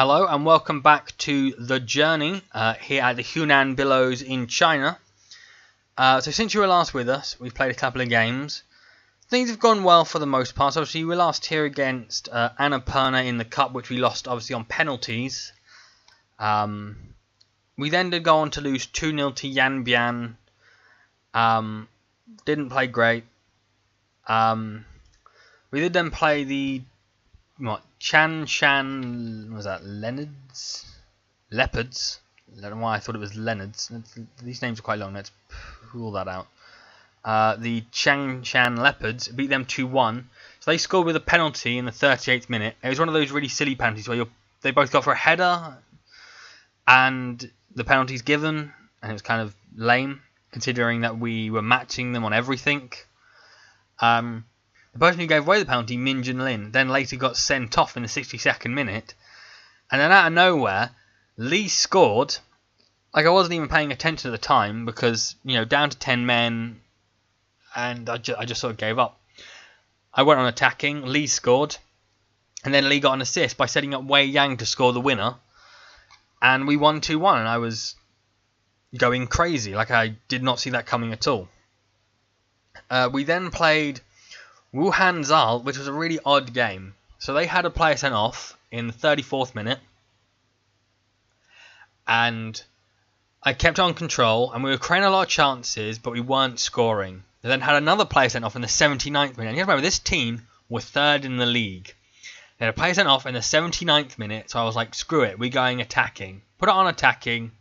Hello and welcome back to The Journey here at the Hunan Billows in China. So since you were last with us, we've played a couple of games. Things have gone well for the most part. Obviously, we were last here against Annapurna in the Cup, which we lost obviously on penalties. We then did go on to lose 2-0 to Yanbian. Didn't play great. We did then play the Chanshan, was that Leopards? I don't know why I thought it was Leonards. These names are quite long, let's rule that out. The Changshan Leopards beat them 2-1. So they scored with a penalty in the 38th minute. It was one of those really silly penalties where they both got for a header and the penalty's given, and it was kind of lame considering that we were matching them on everything. The person who gave away the penalty, Min Jin Lin, then later got sent off in the 62nd minute. And then out of nowhere, Lee scored. Like, I wasn't even paying attention at the time because, down to 10 men, and I just sort of gave up. I went on attacking, Lee scored, and then Lee got an assist by setting up Wei Yang to score the winner. And we won 2-1, and I was going crazy. Like, I did not see that coming at all. We then played Wuhan Zal, which was a really odd game. So they had a player sent off in the 34th minute. And I kept on control, and we were creating a lot of chances, but we weren't scoring. They then had another player sent off in the 79th minute. And you have to remember, this team were third in the league. They had a player sent off in the 79th minute, so I was like, screw it, we're going attacking. Put it on attacking,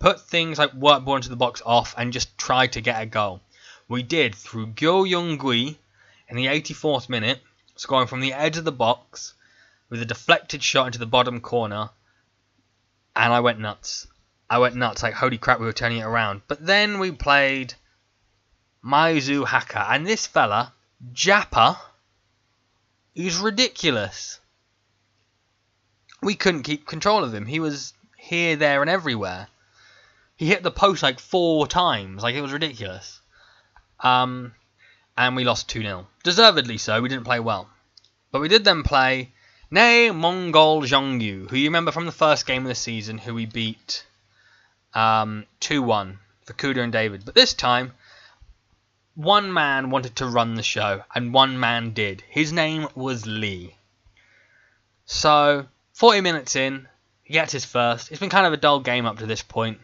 put things like work ball into the box off, and just try to get a goal. We did through Gyo Young-gui in the 84th minute, scoring from the edge of the box with a deflected shot into the bottom corner, and I went nuts. Like, holy crap, we were turning it around. But then we played Maizu Haka, and this fella, Jappa, he's ridiculous. We couldn't keep control of him. He was here, there, and everywhere. He hit the post like 4 times. Like, it was ridiculous. And we lost 2-0. Deservedly so, we didn't play well. But we did then play Ne Mongol Zhongyu, who you remember from the first game of the season, who we beat 2-1 for Kuda and David. But this time, one man wanted to run the show, and one man did. His name was Lee. So, 40 minutes in, he gets his first. It's been kind of a dull game up to this point.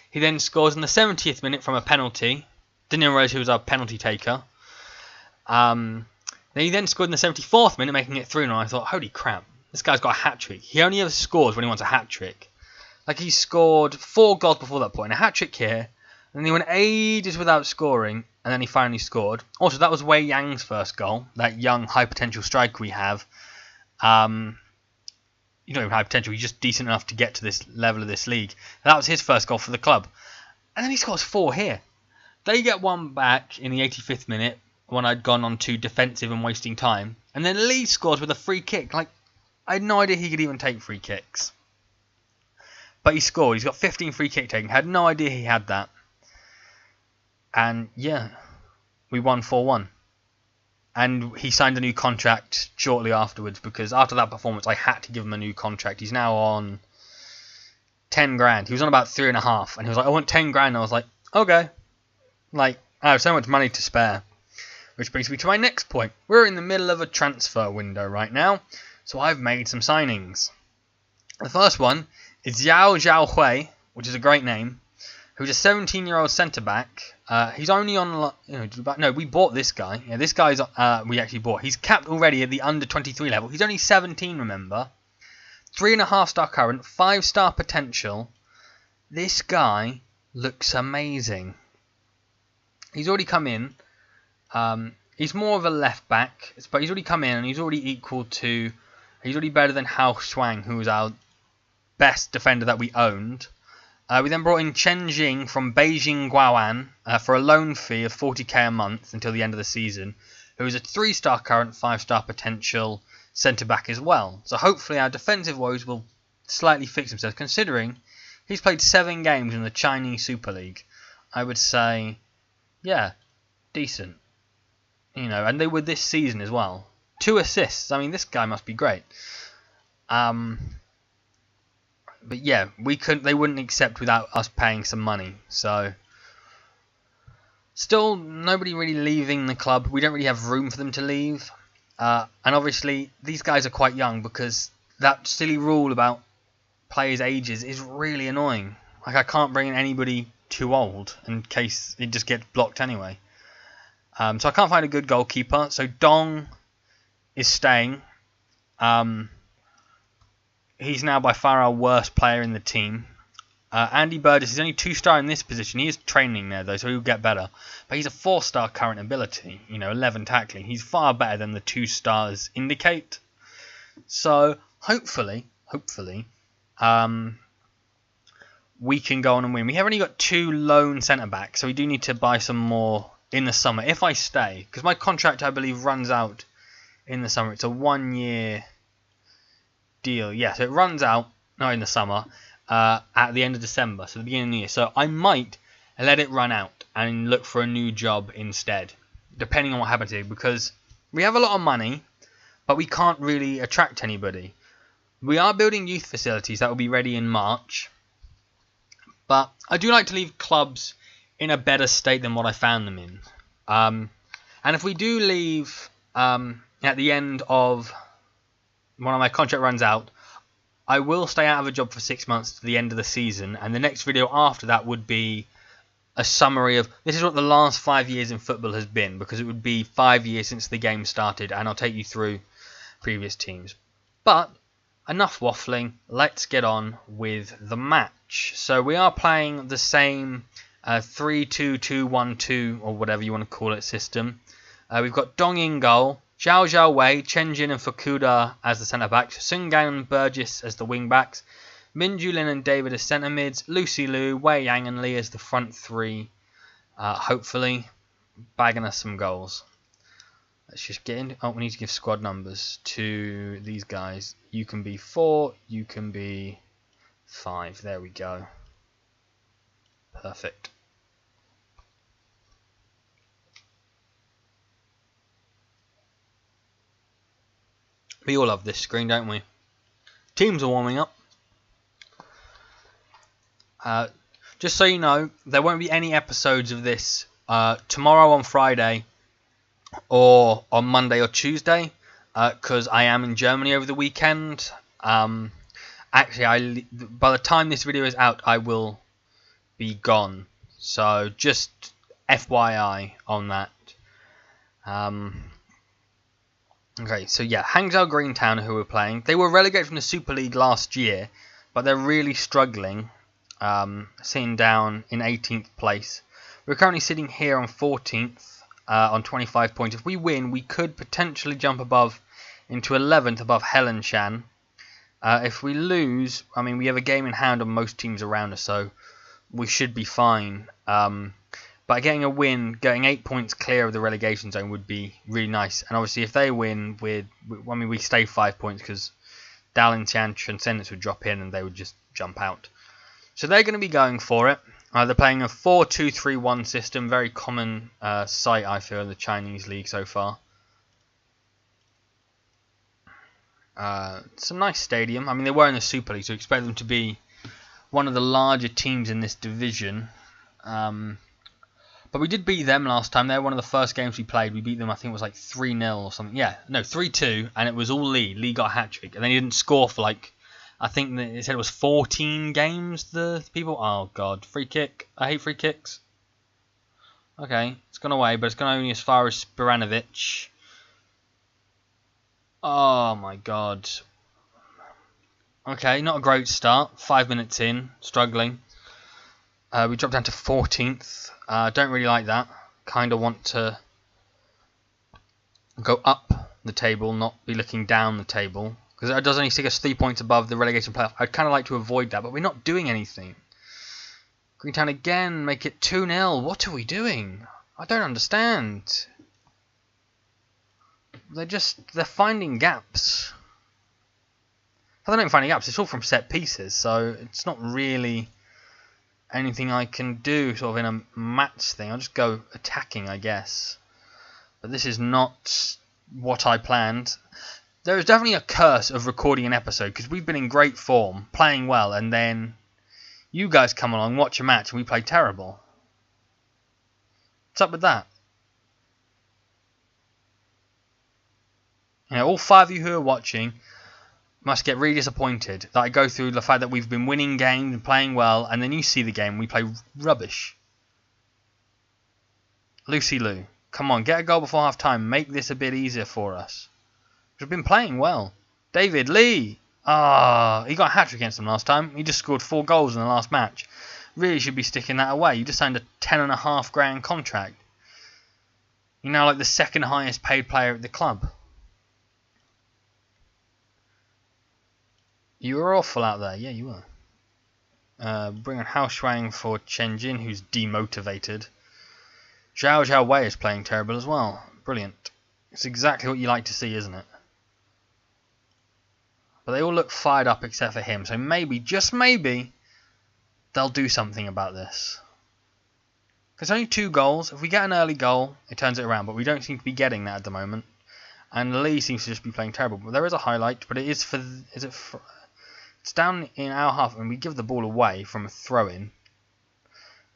He then scores in the 70th minute from a penalty. Didn't even realise he was our penalty taker. He then scored in the 74th minute, making it 3-0. I thought, holy crap, this guy's got a hat-trick. He only ever scores when he wants a hat-trick. Like, he scored 4 goals before that point. A hat-trick here. And then he went ages without scoring. And then he finally scored. Also, that was Wei Yang's first goal. That young, high-potential striker we have. You don't even high potential. He's just decent enough to get to this level of this league. That was his first goal for the club. And then he scores 4 here. They get one back in the 85th minute when I'd gone on to defensive and wasting time. And then Lee scores with a free kick. Like, I had no idea he could even take free kicks. But he scored. He's got 15 free kick taking. Had no idea he had that. And yeah, we won 4-1. And he signed a new contract shortly afterwards, because after that performance I had to give him a new contract. He's now on 10 grand. He was on about 3.5, and he was like, I want 10 grand. And I was like, okay. Like, I have so much money to spare. Which brings me to my next point. We're in the middle of a transfer window right now, so I've made some signings. The first one is Yao Zhaohui, which is a great name, who's a 17-year-old centre-back. He's only on, no, we bought this guy. Yeah, this guy's, we actually bought. He's capped already at the under-23 level. He's only 17, remember. 3.5-star current, 5-star potential. This guy looks amazing. He's already come in. He's more of a left-back, but he's already come in and he's already he's already better than Hao Shuang, who was our best defender that we owned. We then brought in Chen Jing from Beijing Guoan for a loan fee of 40k a month until the end of the season, who is a 3-star current, 5-star potential centre-back as well. So hopefully our defensive woes will slightly fix themselves, considering he's played 7 games in the Chinese Super League. I would say, yeah, decent. And they were this season as well. 2 assists. I mean, this guy must be great. But yeah, they wouldn't accept without us paying some money. So still nobody really leaving the club. We don't really have room for them to leave. And obviously these guys are quite young, because that silly rule about players' ages is really annoying. Like, I can't bring in anybody too old in case it just gets blocked anyway. So I can't find a good goalkeeper. So Dong is staying. He's now by far our worst player in the team. Andy Burgess is only 2-star in this position. He is training there though, so he'll get better. But he's a 4-star current ability. 11 tackling. He's far better than the 2 stars indicate. So hopefully, we can go on and win. We have only got 2 lone centre backs, so we do need to buy some more in the summer if I stay, because my contract, I believe, runs out in the summer. It's a 1-year deal. Yeah, so it runs out, not in the summer, at the end of December, so the beginning of the year. So I might let it run out and look for a new job instead, depending on what happens here, because we have a lot of money, but we can't really attract anybody. We are building youth facilities that will be ready in March, but I do like to leave clubs in a better state than what I found them in. And if we do leave at the end of when my contract runs out, I will stay out of a job for 6 months to the end of the season, and the next video after that would be a summary of this is what the last 5 years in football has been, because it would be 5 years since the game started, and I'll take you through previous teams. But enough waffling, let's get on with the match. So we are playing the same 3-2-2-1-2 or whatever you want to call it system. We've got Dong in goal, Zhao Zhao Wei, Chen Jin and Fukuda as the centre backs, Sungan and Burgess as the wing backs, Min Julin and David as centre mids, Lucy Liu, Wei Yang and Lee as the front three. Hopefully bagging us some goals. Let's just get in. Oh, we need to give squad numbers to these guys. You can be 4, you can be 5. There we go. Perfect. We all love this screen, don't we? Teams are warming up. Just so you know, there won't be any episodes of this tomorrow on Friday or on Monday or Tuesday, because I am in Germany over the weekend. Actually, by the time this video is out, I will be gone. So just FYI on that. Okay, so yeah, Hangzhou Greentown, who we're playing, they were relegated from the Super League last year, but they're really struggling, sitting down in 18th place. We're currently sitting here on 14th, on 25 points. If we win, we could potentially jump above into 11th above Helenshan. If we lose, I mean, we have a game in hand on most teams around us, so we should be fine. But getting a win, getting 8 points clear of the relegation zone would be really nice. And obviously, if they win, we stay 5 points, because Dalian Transcendence would drop in and they would just jump out. So they're going to be going for it. They're playing a 4-2-3-1 system, very common sight, I feel, in the Chinese league so far. It's a nice stadium. I mean, they were in the Super League, so you expect them to be one of the larger teams in this division. But we did beat them last time. They were one of the first games we played. We beat them, I think it was like 3-0 or something. Yeah, no, 3-2, and it was all Lee. Lee got a hat-trick, and then he didn't score for like, I think they said it was 14 games, the people. Oh, God. Free kick. I hate free kicks. Okay, it's gone away, but it's gone only as far as Sporanovic. Oh, my God. Okay, not a great start. 5 minutes in, struggling. We dropped down to 14th. Don't really like that. Kind of want to go up the table, not be looking down the table, because it does only stick us 3 points above the relegation playoff. I'd kind of like to avoid that, but we're not doing anything. Greentown again, make it 2-0. What are we doing? I don't understand. They're finding gaps. They're not finding gaps. It's all from set pieces, so it's not really anything I can do sort of in a match thing. I'll just go attacking, I guess. But this is not what I planned. there is definitely a curse of recording an episode because we've been in great form, playing well, and then you guys come along, watch a match, and we play terrible. What's up with that? You know, all 5 of you who are watching must get really disappointed that I go through the fact that we've been winning games and playing well, and then you see the game and we play rubbish. Lucy Lou, come on, get a goal before half time. Make this a bit easier for us. We've been playing well. David Lee. He got a hat-trick against them last time. He just scored 4 goals in the last match. Really should be sticking that away. You just signed a $10.5 grand contract. You're now like the second highest paid player at the club. You were awful out there. Yeah, you were. Bring on Hao Shuang for Chen Jin, who's demotivated. Zhao Wei is playing terrible as well. Brilliant. It's exactly what you like to see, isn't it? But they all look fired up except for him. So maybe, just maybe, they'll do something about this. Because only 2 goals. If we get an early goal, it turns it around. But we don't seem to be getting that at the moment. And Lee seems to just be playing terrible. But there is a highlight. But it is for... It's down in our half. And we give the ball away from a throw-in.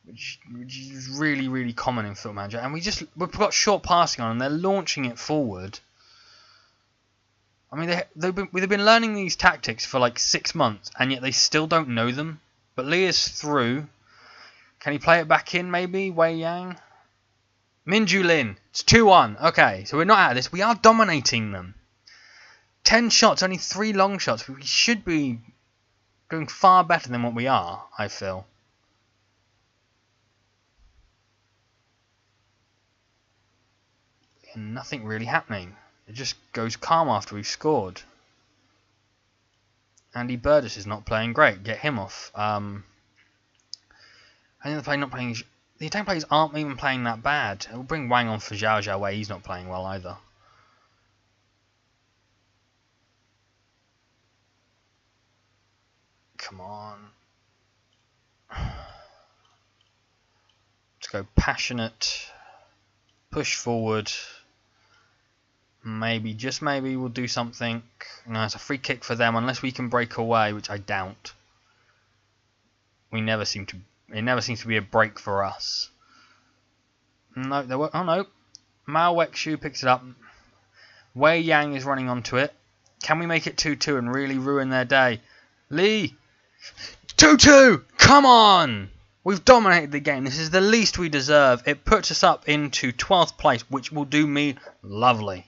Which is really, really common in Football Manager. And we've got short passing on. And they're launching it forward. I mean, they've been learning these tactics for like 6 months, and yet they still don't know them. But Lee is through. Can he play it back in, maybe? Wei Yang? Minju Lin. It's 2-1. Okay, so we're not out of this. We are dominating them. 10 shots, only 3 long shots. We should be doing far better than what we are, I feel. And nothing really happening. It just goes calm after we've scored. Andy Burgess is not playing great. Get him off. I think the Italian players aren't even playing that bad. We'll bring Wang on for Zhao Wei. He's not playing well either. Come on. Let's go passionate. Push forward. Maybe, just maybe, we'll do something. No, it's a free kick for them, unless we can break away, which I doubt. It never seems to be a break for us. No, oh no. Mao Wekshu picks it up. Wei Yang is running onto it. Can we make it 2-2 and really ruin their day? Lee! 2-2! Come on! We've dominated the game. This is the least we deserve. It puts us up into 12th place, which will do me lovely.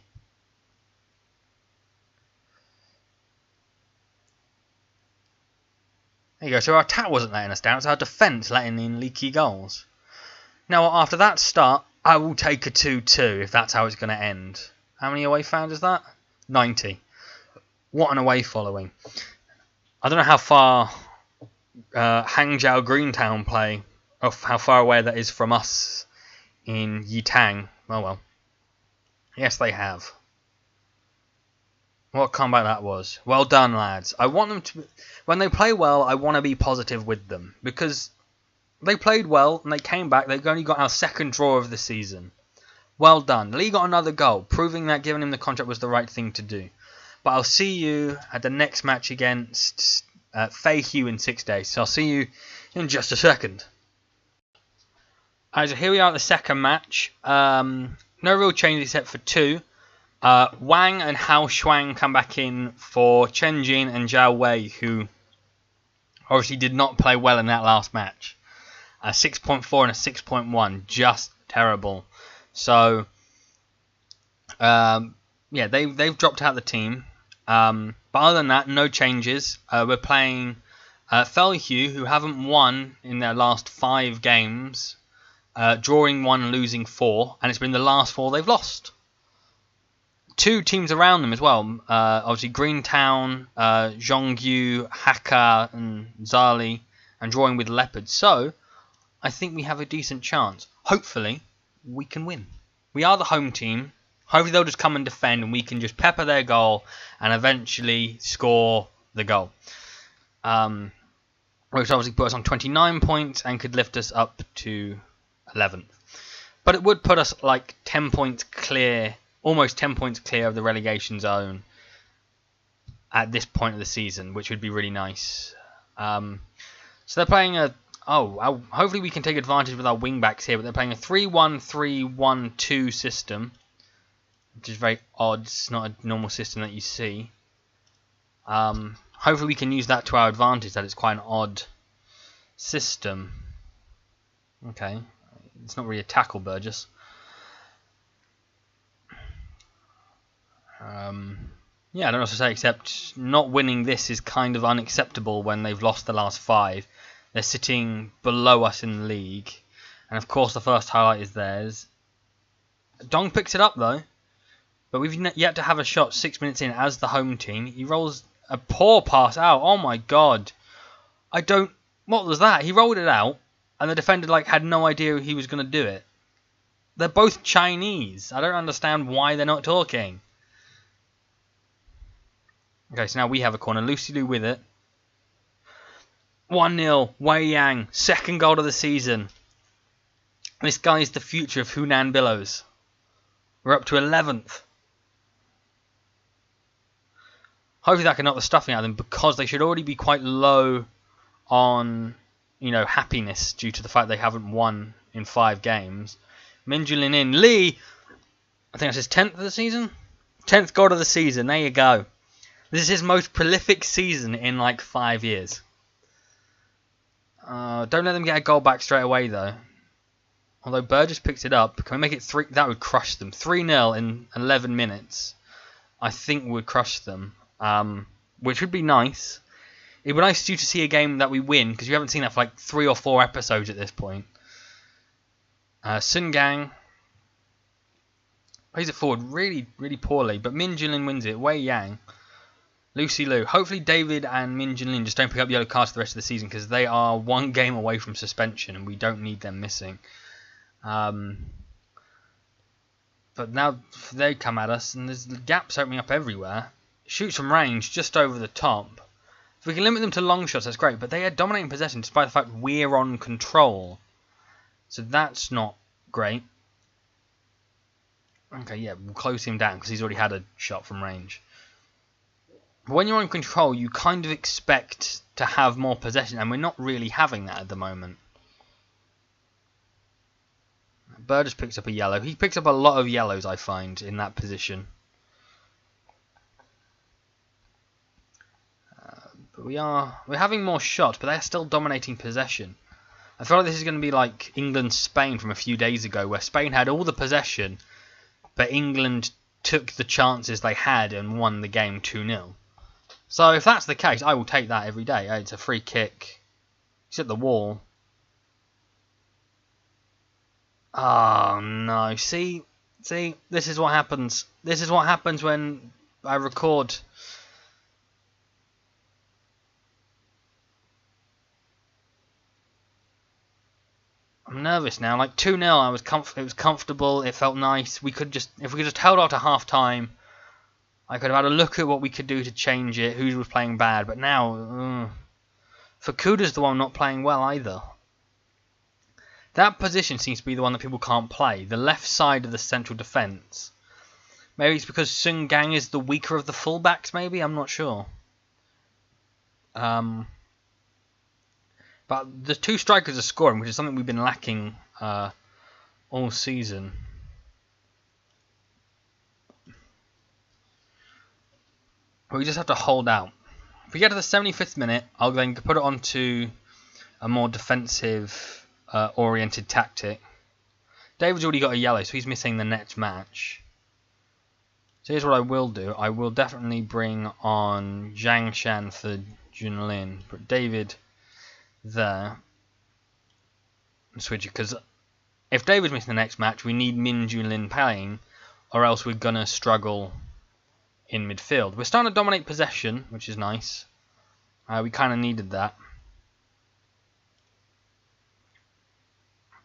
There you go, so our attack wasn't letting us down, it's our defence letting in leaky goals. Now, after that start, I will take a 2-2 if that's how it's going to end. How many away fans is that? 90. What an away following. I don't know how far Hangzhou Greentown play, or how far away that is from us in Yitang. Oh well. Yes, they have. What comeback that was. Well done, lads. I want them to... When they play well, I want to be positive with them. Because they played well and they came back. They've only got our 2nd draw of the season. Well done. Lee got another goal, proving that giving him the contract was the right thing to do. But I'll see you at the next match against Fei Hu in 6 days. So I'll see you in just a second. Alright, so here we are at the second match. No real change except for 2. Wang and Hao Shuang come back in for Chen Jin and Zhao Wei, who obviously did not play well in that last match. A 6.4 and a 6.1, just terrible. So, yeah, they've dropped out of the team. But other than that, no changes. We're playing Fei Hu, who haven't won in their last 5 games, drawing 1, losing 4, and it's been the last 4 they've lost. 2 teams around them as well. Obviously, Greentown, Zhongyu, Hakka, and Zali, and drawing with Leopards. So, I think we have a decent chance. Hopefully, we can win. We are the home team. Hopefully, they'll just come and defend, and we can just pepper their goal and eventually score the goal. Which obviously put us on 29 points and could lift us up to 11th. But it would put us like 10 points clear. Almost 10 points clear of the relegation zone, at this point of the season, which would be really nice. So they're playing a... hopefully we can take advantage with our wing-backs here, but they're playing a 3-1-3-1-2 system, which is very odd. It's not a normal system that you see. Hopefully we can use that to our advantage, that it's quite an odd system. Okay, it's not really a tackle, Burgess. Yeah, I don't know what to say except not winning this is kind of unacceptable when they've lost the last 5. They're sitting below us in the league. And of course the first highlight is theirs. Dong picks it up though. But we've yet to have a shot 6 minutes in as the home team. He rolls a poor pass out. Oh my god. What was that? He rolled it out and the defender had no idea he was going to do it. They're both Chinese. I don't understand why they're not talking. Okay, so now we have a corner. Lucy Liu with it. 1-0. Wei Yang. Second goal of the season. This guy is the future of Hunan Billows. We're up to 11th. Hopefully that can knock the stuffing out of them because they should already be quite low on, happiness due to the fact they haven't won in 5 games. Min Julin in. Lee! I think that's his 10th of the season? 10th goal of the season. There you go. This is his most prolific season in 5 years. Don't let them get a goal back straight away though. Although Burgess picks it up. Can we make it 3? That would crush them. 3-0 in 11 minutes. I think would crush them. Which would be nice. It would be nice to see a game that we win. Because you haven't seen that for 3 or 4 episodes at this point. Sun Gang plays it forward really, really poorly. But Min Julin wins it. Wei Yang. Lucy Liu. Hopefully David and Min Julin just don't pick up yellow cards for the rest of the season because they are 1 game away from suspension and we don't need them missing. But now they come at us and there's gaps opening up everywhere. Shoots from range just over the top. If we can limit them to long shots, that's great. But they are dominating possession despite the fact we're on control. So that's not great. Okay, yeah, we'll close him down because he's already had a shot from range. When you're in control, you kind of expect to have more possession, and we're not really having that at the moment. Burgess picks up a yellow. He picks up a lot of yellows, I find, in that position. But we're having more shots, but they're still dominating possession. I feel like this is going to be like England-Spain from a few days ago, where Spain had all the possession, but England took the chances they had and won the game 2-0. So if that's the case, I will take that every day. It's a free kick. He's at the wall. Oh no! See, this is what happens. This is what happens when I record. I'm nervous now. 2-0, I was it was comfortable. It felt nice. If we could just held out to half time. I could have had a look at what we could do to change it, who was playing bad, but now, Fukuda's the one not playing well either. That position seems to be the one that people can't play, the left side of the central defence. Maybe it's because Sun Gang is the weaker of the fullbacks, maybe? I'm not sure. But the 2 strikers are scoring, which is something we've been lacking all season. We just have to hold out. If we get to the 75th minute, I'll then put it onto a more defensive oriented tactic. David's already got a yellow, so he's missing the next match. So here's what I will do. I will definitely bring on Zhang Shan for Junlin. Put David there. And switch it, because if David's missing the next match, we need Min Junlin playing, or else we're going to struggle in midfield. We're starting to dominate possession, which is nice. We kind of needed that.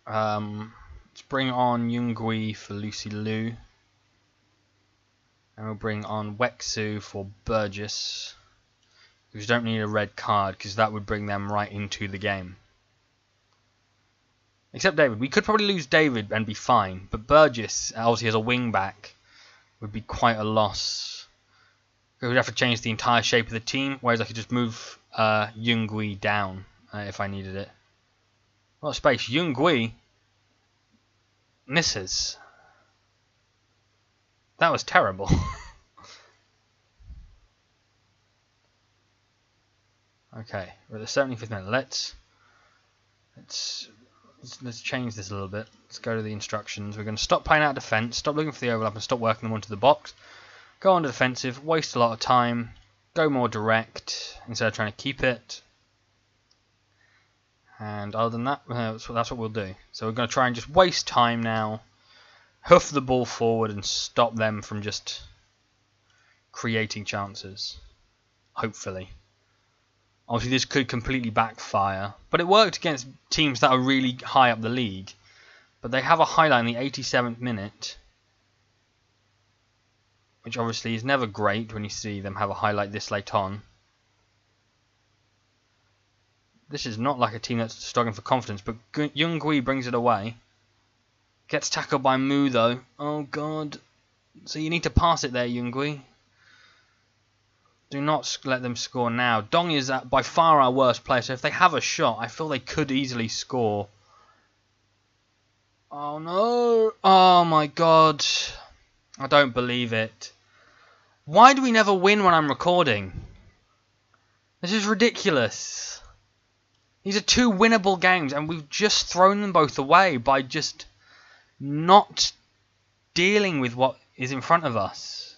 Let's bring on Yungui for Lucy Liu. And we'll bring on Wexu for Burgess. We don't need a red card because that would bring them right into the game. Except David. We could probably lose David and be fine. But Burgess, obviously as a wing back, would be quite a loss. We would have to change the entire shape of the team, whereas I could just move Yungui down if I needed it. What space? Yungui misses. That was terrible. Okay, we're at the 75th minute. Let's change this a little bit. Let's go to the instructions. We're going to stop playing out defence, stop looking for the overlap, and stop working them onto the box. Go on to defensive, waste a lot of time, go more direct instead of trying to keep it. And other than that, that's what we'll do. So we're going to try and just waste time now, hoof the ball forward, and stop them from just creating chances. Hopefully. Obviously, this could completely backfire, but it worked against teams that are really high up the league. But they have a highlight in the 87th minute, which obviously is never great when you see them have a highlight this late on. This is not like a team that's struggling for confidence, but Yungui brings it away. Gets tackled by Mu though. Oh god. So you need to pass it there, Yungui. Do not let them score now. Dong is by far our worst player, so if they have a shot, I feel they could easily score. Oh no! Oh my god. I don't believe it. Why do we never win when I'm recording? This is ridiculous. These are two winnable games, and we've just thrown them both away by just not dealing with what is in front of us.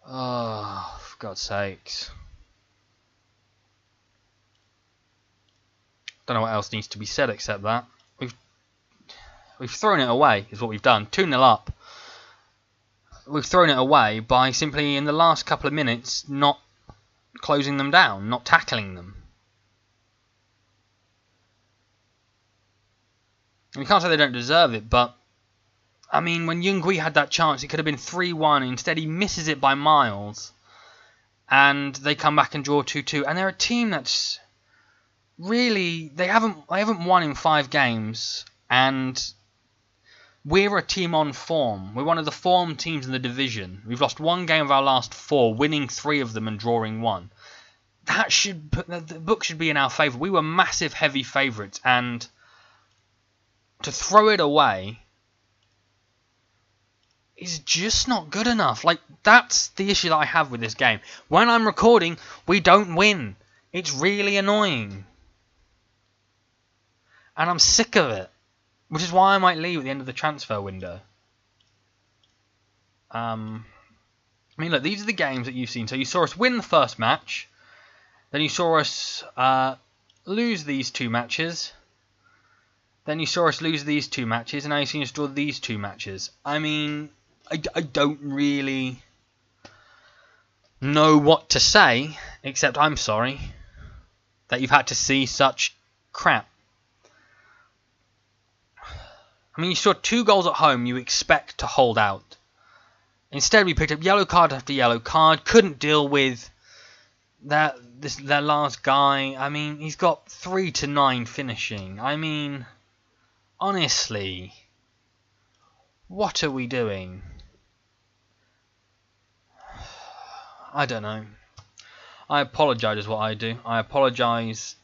Oh, for God's sakes. Don't know what else needs to be said except that. We've thrown it away, is what we've done. 2-0 up. We've thrown it away by simply, in the last couple of minutes, not closing them down, not tackling them. And you can't say they don't deserve it, but I mean, when Yungui had that chance, it could have been 3-1. Instead, he misses it by miles. And they come back and draw 2-2. And they're a team that's really... They haven't won in 5 games. And we're a team on form. We're one of the form teams in the division. We've lost 1 game of our last 4, winning 3 of them and drawing 1. The book should be in our favour. We were massive, heavy favourites. And to throw it away is just not good enough. Like, that's the issue that I have with this game. When I'm recording, we don't win. It's really annoying. And I'm sick of it. Which is why I might leave at the end of the transfer window. I mean, look, these are the games that you've seen. So you saw us win the first match. Then you saw us lose these 2 matches. Then you saw us lose these 2 matches. And now you've seen us draw these 2 matches. I mean, I don't really know what to say, except I'm sorry that you've had to see such crap. I mean, you saw 2 goals at home, you expect to hold out. Instead, we picked up yellow card after yellow card, couldn't deal with their last guy. I mean, he's got 3-9 finishing. I mean, honestly, what are we doing? I don't know. I apologise is what I do. I apologise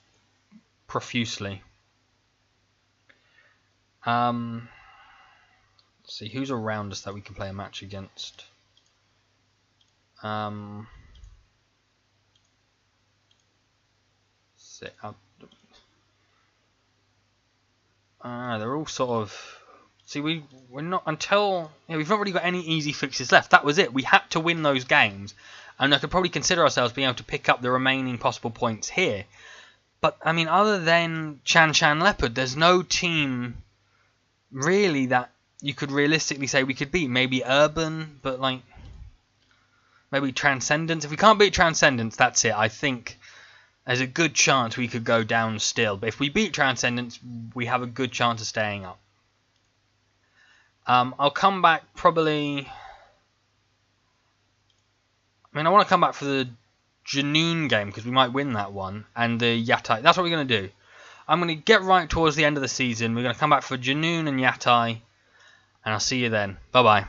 profusely. Let's see who's around us that we can play a match against. They're all sort of... See, we're not until... we've not really got any easy fixes left. That was it. We had to win those games. And I could probably consider ourselves being able to pick up the remaining possible points here. But, I mean, other than Chan Leopard, there's no team really that you could realistically say we could beat. Maybe Urban, but, like, maybe Transcendence. If we can't beat Transcendence, that's it. I think there's a good chance we could go down still. But if we beat Transcendence, we have a good chance of staying up. I'll come back probably... I mean, I want to come back for the Junoon game because we might win that one. And the Yatai. That's what we're going to do. I'm going to get right towards the end of the season. We're going to come back for Junoon and Yatai. And I'll see you then. Bye-bye.